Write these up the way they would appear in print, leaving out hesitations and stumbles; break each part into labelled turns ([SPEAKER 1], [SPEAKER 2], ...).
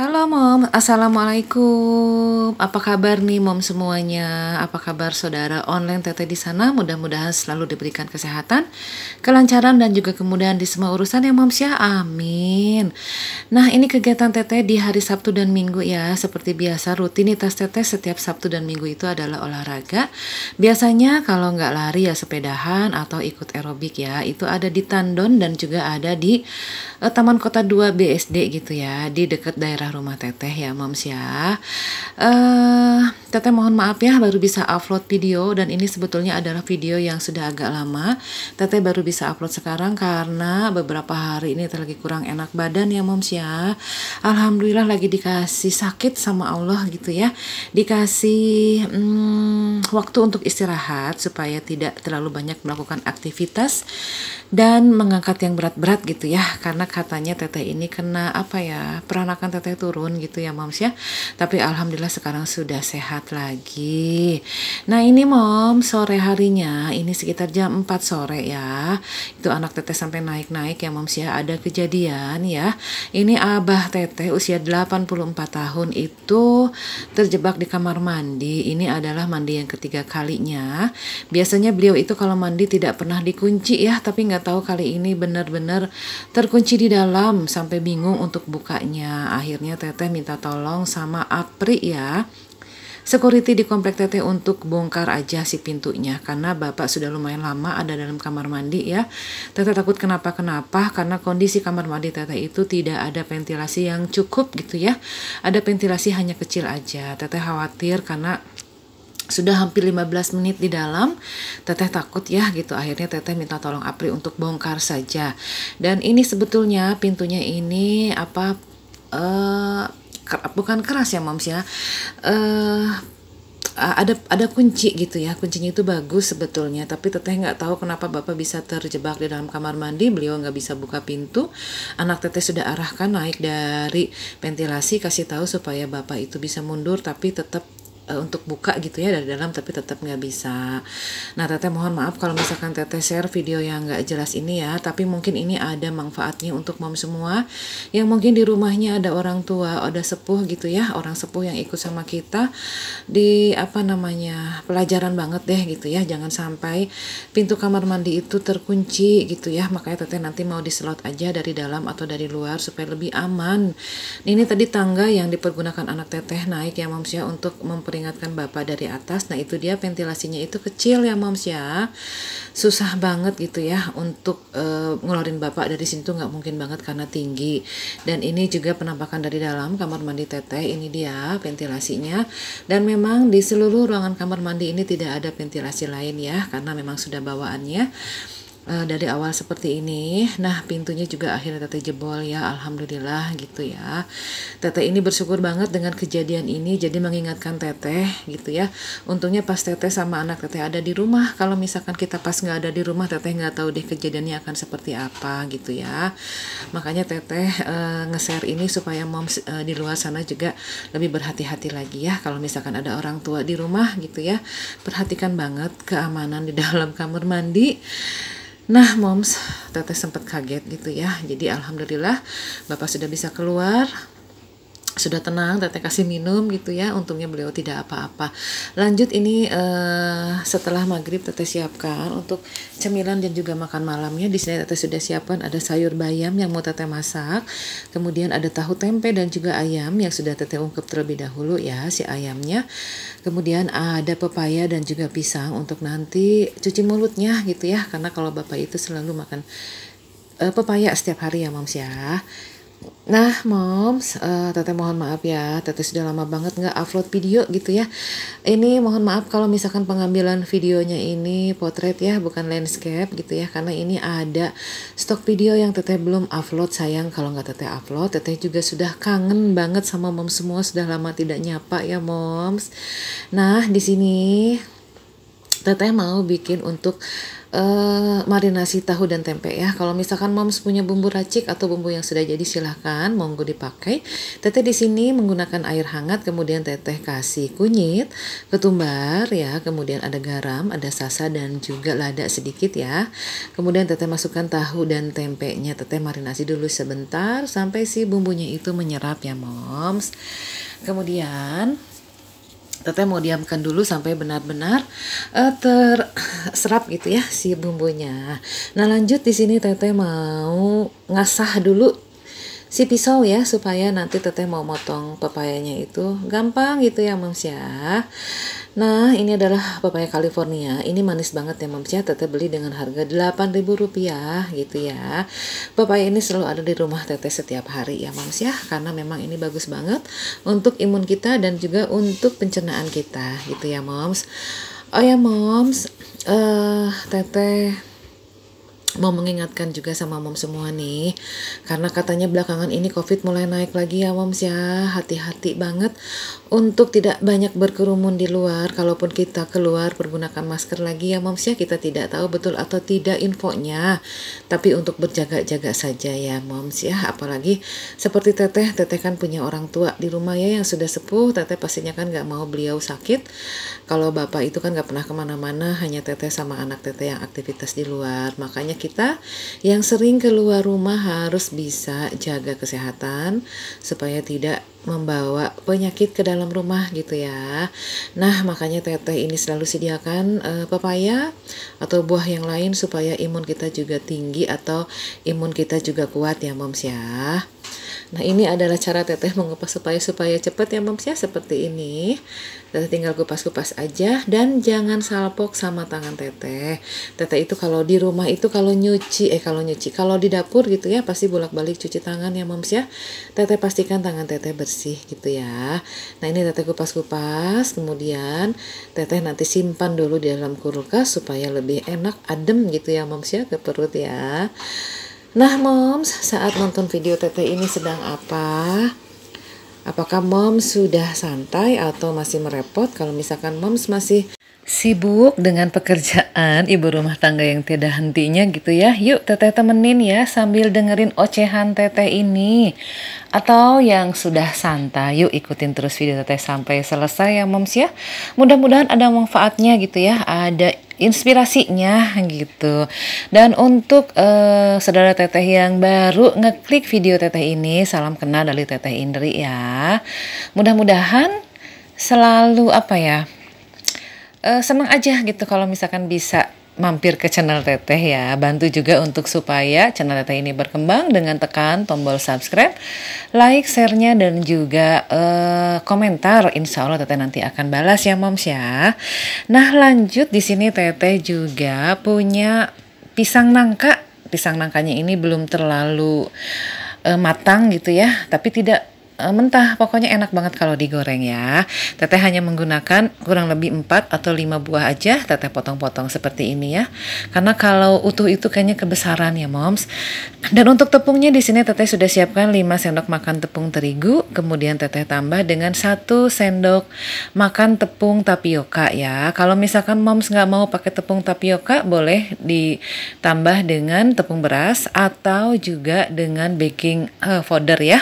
[SPEAKER 1] Halo Mom, Assalamualaikum. Apa kabar nih Mom semuanya? Apa kabar saudara online Teteh di sana? Mudah-mudahan selalu diberikan kesehatan, kelancaran dan juga kemudahan di semua urusan ya Moms ya. Amin. Nah ini kegiatan Teteh di hari Sabtu dan Minggu ya. Seperti biasa rutinitas Teteh setiap Sabtu dan Minggu itu adalah olahraga. Biasanya kalau nggak lari ya sepedahan atau ikut aerobik ya. Itu ada di Tandon dan juga ada di Taman Kota 2 BSD gitu ya. Di dekat daerah rumah Teteh ya Moms ya. Teteh mohon maaf ya baru bisa upload video dan ini sebetulnya adalah video yang sudah agak lama. Teteh baru bisa upload sekarang karena beberapa hari ini lagi kurang enak badan ya Moms ya. Alhamdulillah lagi dikasih sakit sama Allah gitu ya. Dikasih waktu untuk istirahat supaya tidak terlalu banyak melakukan aktivitas dan mengangkat yang berat-berat gitu ya. Karena katanya Teteh ini kena peranakan Teteh turun gitu ya Moms ya. Tapi alhamdulillah sekarang sudah sehat lagi. Nah ini Mom, sore harinya ini sekitar jam 4 sore ya. Itu anak Teteh sampai naik-naik ya Moms ya. Ada kejadian ya. Ini abah Teteh usia 84 tahun itu terjebak di kamar mandi. Ini adalah mandi yang ketiga kalinya. Biasanya beliau itu kalau mandi tidak pernah dikunci ya. Tapi nggak tahu kali ini benar-benar terkunci di dalam sampai bingung untuk bukanya. Akhirnya Teteh minta tolong sama Apri ya, security di komplek Teteh untuk bongkar aja si pintunya karena bapak sudah lumayan lama ada dalam kamar mandi ya. Teteh takut kenapa-kenapa karena kondisi kamar mandi Teteh itu tidak ada ventilasi yang cukup gitu ya. Ada ventilasi hanya kecil aja. Teteh khawatir karena sudah hampir 15 menit di dalam, Teteh takut ya gitu. Akhirnya Teteh minta tolong Apri untuk bongkar saja. Dan ini sebetulnya pintunya ini bukan keras ya Moms ya. Ada kunci gitu ya, kuncinya itu bagus sebetulnya, tapi Teteh nggak tahu kenapa bapak bisa terjebak di dalam kamar mandi. Beliau nggak bisa buka pintu. Anak Teteh sudah arahkan naik dari ventilasi, kasih tahu supaya bapak itu bisa mundur tapi tetap untuk buka gitu ya dari dalam, tapi tetap nggak bisa. Nah Teteh mohon maaf kalau misalkan Teteh share video yang nggak jelas ini ya, tapi mungkin ini ada manfaatnya untuk Mom semua yang mungkin di rumahnya ada orang tua, ada sepuh gitu ya, orang sepuh yang ikut sama kita di pelajaran banget deh gitu ya. Jangan sampai pintu kamar mandi itu terkunci gitu ya. Makanya Teteh nanti mau diselot aja dari dalam atau dari luar supaya lebih aman. Ini tadi tangga yang dipergunakan anak Teteh naik ya Moms ya untuk ingatkan bapak dari atas. Nah itu dia ventilasinya itu kecil ya Moms ya, susah banget gitu ya untuk ngeluarin bapak dari sini tuh nggak mungkin banget karena tinggi. Dan ini juga penampakan dari dalam kamar mandi Teteh, ini dia ventilasinya. Dan memang di seluruh ruangan kamar mandi ini tidak ada ventilasi lain ya, karena memang sudah bawaannya dari awal seperti ini. Nah pintunya juga akhirnya Teteh jebol ya, alhamdulillah gitu ya. Teteh ini bersyukur banget dengan kejadian ini, jadi mengingatkan Teteh gitu ya. Untungnya pas Teteh sama anak Teteh ada di rumah. Kalau misalkan kita pas nggak ada di rumah, Teteh nggak tahu deh kejadiannya akan seperti apa gitu ya. Makanya Teteh nge-share ini supaya Moms di luar sana juga lebih berhati-hati lagi ya. Kalau misalkan ada orang tua di rumah gitu ya, perhatikan banget keamanan di dalam kamar mandi. Nah Moms, Teteh sempat kaget gitu ya. Jadi alhamdulillah bapak sudah bisa keluar, sudah tenang. Teteh kasih minum gitu ya. Untungnya beliau tidak apa-apa. Lanjut ini setelah maghrib Teteh siapkan untuk cemilan dan juga makan malamnya. Di sini Teteh sudah siapkan ada sayur bayam yang mau Teteh masak, kemudian ada tahu tempe dan juga ayam yang sudah Teteh ungkep terlebih dahulu ya si ayamnya. Kemudian ada pepaya dan juga pisang untuk nanti cuci mulutnya gitu ya. Karena kalau bapak itu selalu makan pepaya setiap hari ya Moms ya. Nah Moms, Teteh mohon maaf ya, Teteh sudah lama banget nggak upload video gitu ya. Ini mohon maaf kalau misalkan pengambilan videonya ini potret ya, bukan landscape gitu ya. Karena ini ada stok video yang Teteh belum upload. Sayang kalau nggak Teteh upload. Teteh juga sudah kangen banget sama Moms semua, sudah lama tidak nyapa ya Moms. Nah di sini Teteh mau bikin untuk marinasi tahu dan tempe ya. Kalau misalkan moms punya bumbu racik atau bumbu yang sudah jadi silahkan monggo dipakai. Teteh di sini menggunakan air hangat, kemudian teteh kasih kunyit, ketumbar ya, kemudian ada garam, ada sasa dan juga lada sedikit ya. Kemudian teteh masukkan tahu dan tempenya, teteh marinasi dulu sebentar sampai si bumbunya itu menyerap ya moms. Kemudian teteh mau diamkan dulu sampai benar-benar terserap gitu ya si bumbunya. Nah lanjut di sini teteh mau ngasah dulu si pisau ya supaya nanti teteh mau motong pepayanya itu gampang gitu ya moms ya. Nah ini adalah pepaya California, ini manis banget ya moms ya, teteh beli dengan harga Rp8.000 gitu ya. Pepaya ini selalu ada di rumah teteh setiap hari ya moms ya, karena memang ini bagus banget untuk imun kita dan juga untuk pencernaan kita gitu ya moms. Oh ya moms, teteh mau mengingatkan juga sama moms semua nih, karena katanya belakangan ini COVID mulai naik lagi ya moms ya. Hati-hati banget untuk tidak banyak berkerumun di luar. Kalaupun kita keluar pergunakan masker lagi ya moms ya. Kita tidak tahu betul atau tidak infonya, tapi untuk berjaga-jaga saja ya moms ya. Apalagi seperti teteh kan punya orang tua di rumah ya yang sudah sepuh. Teteh pastinya kan gak mau beliau sakit. Kalau bapak itu kan gak pernah kemana-mana, hanya teteh sama anak teteh yang aktivitas di luar. Makanya kita yang sering keluar rumah harus bisa jaga kesehatan supaya tidak membawa penyakit ke dalam rumah gitu ya. Nah makanya teteh ini selalu sediakan pepaya atau buah yang lain supaya imun kita juga tinggi atau imun kita juga kuat ya moms ya. Nah ini adalah cara teteh mengupas supaya cepat ya moms ya, seperti ini. Teteh tinggal kupas-kupas aja dan jangan salpok sama tangan teteh. Teteh itu kalau di rumah itu kalau di dapur gitu ya pasti bolak-balik cuci tangan ya moms ya. Teteh pastikan tangan teteh bersih gitu ya. Nah ini teteh kupas-kupas, kemudian teteh nanti simpan dulu di dalam kulkas supaya lebih enak adem gitu ya moms ya ke perut ya. Nah moms, saat nonton video teteh ini sedang apa? Apakah moms sudah santai atau masih merepot? Kalau misalkan moms masih sibuk dengan pekerjaan ibu rumah tangga yang tiada hentinya gitu ya, yuk teteh temenin ya sambil dengerin ocehan teteh ini. Atau yang sudah santai, yuk ikutin terus video teteh sampai selesai ya moms ya. Mudah-mudahan ada manfaatnya gitu ya, ada inspirasinya gitu. Dan untuk saudara teteh yang baru ngeklik video teteh ini, salam kenal dari teteh Indri ya. Mudah-mudahan selalu senang aja gitu kalau misalkan bisa mampir ke channel teteh ya. Bantu juga untuk supaya channel teteh ini berkembang dengan tekan tombol subscribe, like, share-nya dan juga komentar. Insya Allah teteh nanti akan balas ya moms ya. Nah lanjut di sini teteh juga punya pisang nangka. Pisang nangkanya ini belum terlalu matang gitu ya, tapi tidak mentah, pokoknya enak banget kalau digoreng ya. Teteh hanya menggunakan kurang lebih 4 atau 5 buah aja, teteh potong-potong seperti ini ya. Karena kalau utuh itu kayaknya kebesaran ya moms. Dan untuk tepungnya di sini teteh sudah siapkan 5 sendok makan tepung terigu, kemudian teteh tambah dengan 1 sendok makan tepung tapioka ya. Kalau misalkan moms nggak mau pakai tepung tapioka, boleh ditambah dengan tepung beras atau juga dengan baking powder ya,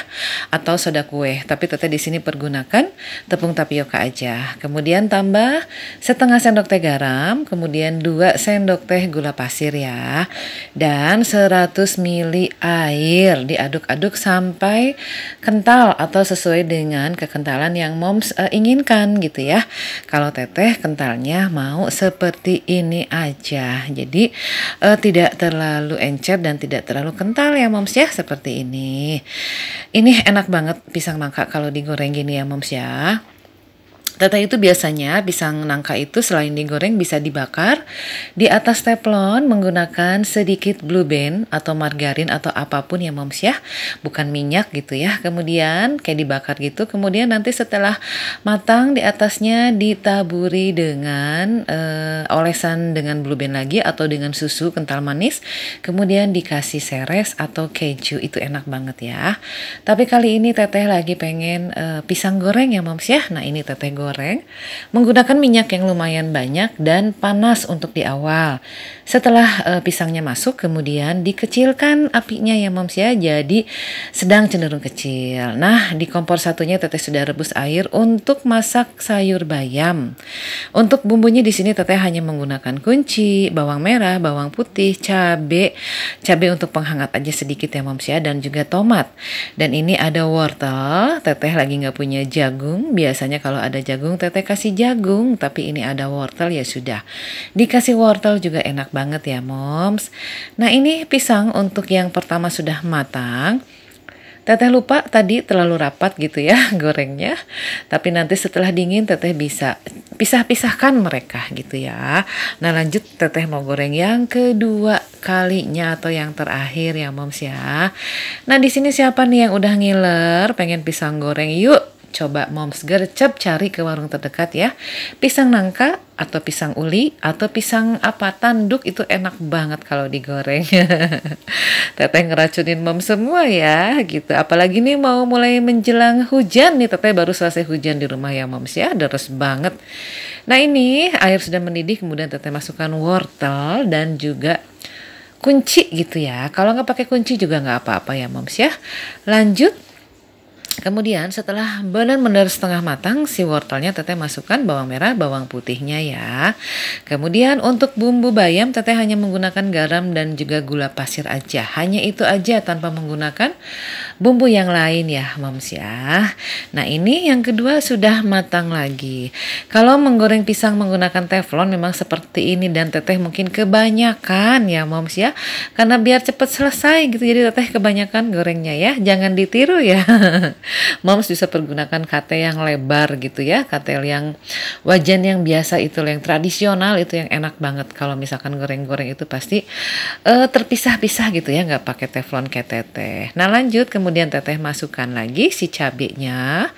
[SPEAKER 1] atau soda kue, tapi teteh di sini pergunakan tepung tapioka aja. Kemudian tambah setengah sendok teh garam, kemudian 2 sendok teh gula pasir ya, dan 100 ml air. Diaduk-aduk sampai kental atau sesuai dengan kekentalan yang moms inginkan gitu ya. Kalau teteh kentalnya mau seperti ini aja, jadi tidak terlalu encer dan tidak terlalu kental ya moms ya, seperti ini. Ini enak banget pisang nangka kalau digoreng gini ya moms ya. Teteh itu biasanya pisang nangka itu selain digoreng bisa dibakar di atas teflon menggunakan sedikit blue band atau margarin atau apapun ya moms ya, bukan minyak gitu ya. Kemudian kayak dibakar gitu, kemudian nanti setelah matang di atasnya ditaburi dengan olesan dengan blue band lagi atau dengan susu kental manis, kemudian dikasih seres atau keju, itu enak banget ya. Tapi kali ini teteh lagi pengen pisang goreng ya moms ya. Nah ini teteh goreng goreng menggunakan minyak yang lumayan banyak dan panas untuk di awal. Setelah pisangnya masuk, kemudian dikecilkan apinya ya moms ya, jadi sedang cenderung kecil. Nah, di kompor satunya teteh sudah rebus air untuk masak sayur bayam. Untuk bumbunya di sini teteh hanya menggunakan kunci, bawang merah, bawang putih, cabai untuk penghangat aja sedikit ya moms ya, dan juga tomat. Dan ini ada wortel, teteh lagi nggak punya jagung. Biasanya kalau ada jagung teteh kasih jagung, tapi ini ada wortel ya sudah. Dikasih wortel juga enak banget ya moms. Nah, ini pisang untuk yang pertama sudah matang. Teteh lupa tadi terlalu rapat gitu ya gorengnya. Tapi nanti setelah dingin teteh bisa pisah-pisahkan mereka gitu ya. Nah, lanjut teteh mau goreng yang kedua kalinya atau yang terakhir ya moms ya. Nah, di sini siapa nih yang udah ngiler pengen pisang goreng? Yuk coba moms gercep cari ke warung terdekat ya. Pisang nangka atau pisang uli atau pisang apa tanduk itu enak banget kalau digoreng. Teteh ngeracunin moms semua ya gitu. Apalagi nih mau mulai menjelang hujan nih, teteh baru selesai hujan di rumah ya moms ya, deres banget. Nah, ini air sudah mendidih, kemudian teteh masukkan wortel dan juga kunci gitu ya. Kalau nggak pakai kunci juga nggak apa-apa ya moms ya. Lanjut. Kemudian setelah benar-benar setengah matang si wortelnya teteh masukkan bawang merah, bawang putihnya ya. Kemudian untuk bumbu bayam teteh hanya menggunakan garam dan juga gula pasir aja. Hanya itu aja tanpa menggunakan bumbu yang lain ya moms ya. Nah, ini yang kedua sudah matang lagi. Kalau menggoreng pisang menggunakan teflon memang seperti ini dan teteh mungkin kebanyakan ya moms ya. Karena biar cepat selesai gitu, jadi teteh kebanyakan gorengnya ya. Jangan ditiru ya. Moms bisa pergunakan katel yang lebar gitu ya, katel yang wajan yang biasa itu, yang tradisional itu yang enak banget. Kalau misalkan goreng-goreng itu pasti terpisah-pisah gitu ya, nggak pakai teflon kayak teteh. Nah, lanjut kemudian teteh masukkan lagi si cabenya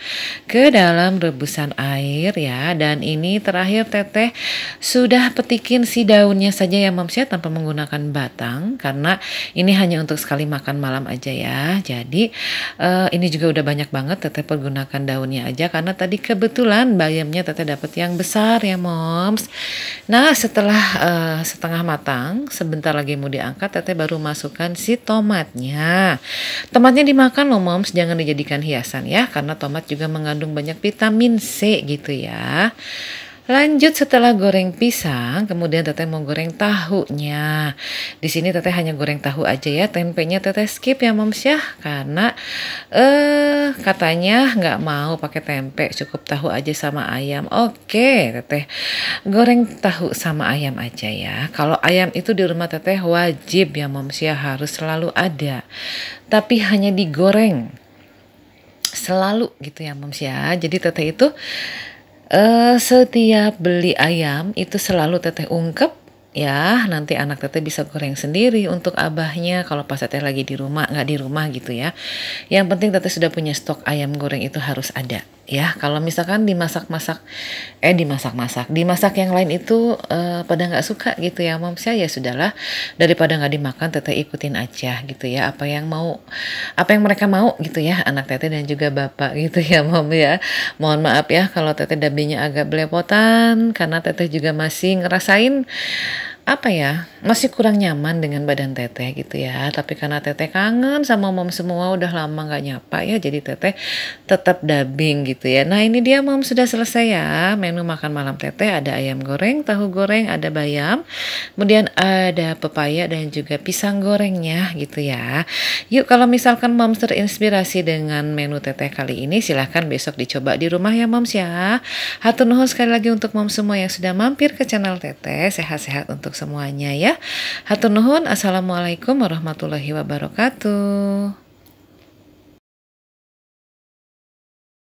[SPEAKER 1] ke dalam rebusan air ya. Dan ini terakhir teteh sudah petikin si daunnya saja ya moms ya, tanpa menggunakan batang karena ini hanya untuk sekali makan malam aja ya. Jadi ini juga udah banyak banget teteh pergunakan daunnya aja karena tadi kebetulan bayamnya teteh dapat yang besar ya moms. Nah, setelah setengah matang, sebentar lagi mau diangkat, teteh baru masukkan si tomatnya. Tomatnya dimakan loh moms, jangan dijadikan hiasan ya, karena tomat juga mengandung banyak vitamin C gitu ya. Lanjut setelah goreng pisang, kemudian teteh mau goreng tahunya. Di sini teteh hanya goreng tahu aja ya, tempenya teteh skip ya moms ya, karena katanya nggak mau pakai tempe, cukup tahu aja sama ayam. Oke, teteh goreng tahu sama ayam aja ya. Kalau ayam itu di rumah teteh wajib ya moms ya, harus selalu ada. Tapi hanya digoreng selalu gitu ya moms ya. Jadi teteh itu setiap beli ayam itu selalu teteh ungkep ya, nanti anak teteh bisa goreng sendiri untuk abahnya kalau pas teteh lagi di rumah, nggak di rumah gitu ya. Yang penting teteh sudah punya stok ayam goreng itu harus ada ya. Kalau misalkan dimasak yang lain itu pada nggak suka gitu ya moms ya, sudahlah, daripada nggak dimakan teteh ikutin aja gitu ya, apa yang mereka mau gitu ya, anak teteh dan juga bapak gitu ya mom ya. Mohon maaf ya kalau teteh dabinya agak belepotan karena teteh juga masih ngerasain masih kurang nyaman dengan badan teteh gitu ya. Tapi karena teteh kangen sama mom semua, udah lama gak nyapa ya, jadi teteh tetap dubbing gitu ya. Nah, ini dia mom sudah selesai ya. Menu makan malam teteh ada ayam goreng, tahu goreng, ada bayam, kemudian ada pepaya dan juga pisang gorengnya gitu ya. Yuk, kalau misalkan mom terinspirasi dengan menu teteh kali ini, silahkan besok dicoba di rumah ya moms ya. Hatur nuhun sekali lagi untuk mom semua yang sudah mampir ke channel teteh. Sehat-sehat untuk semuanya ya. Hatur nuhun. Assalamualaikum warahmatullahi wabarakatuh.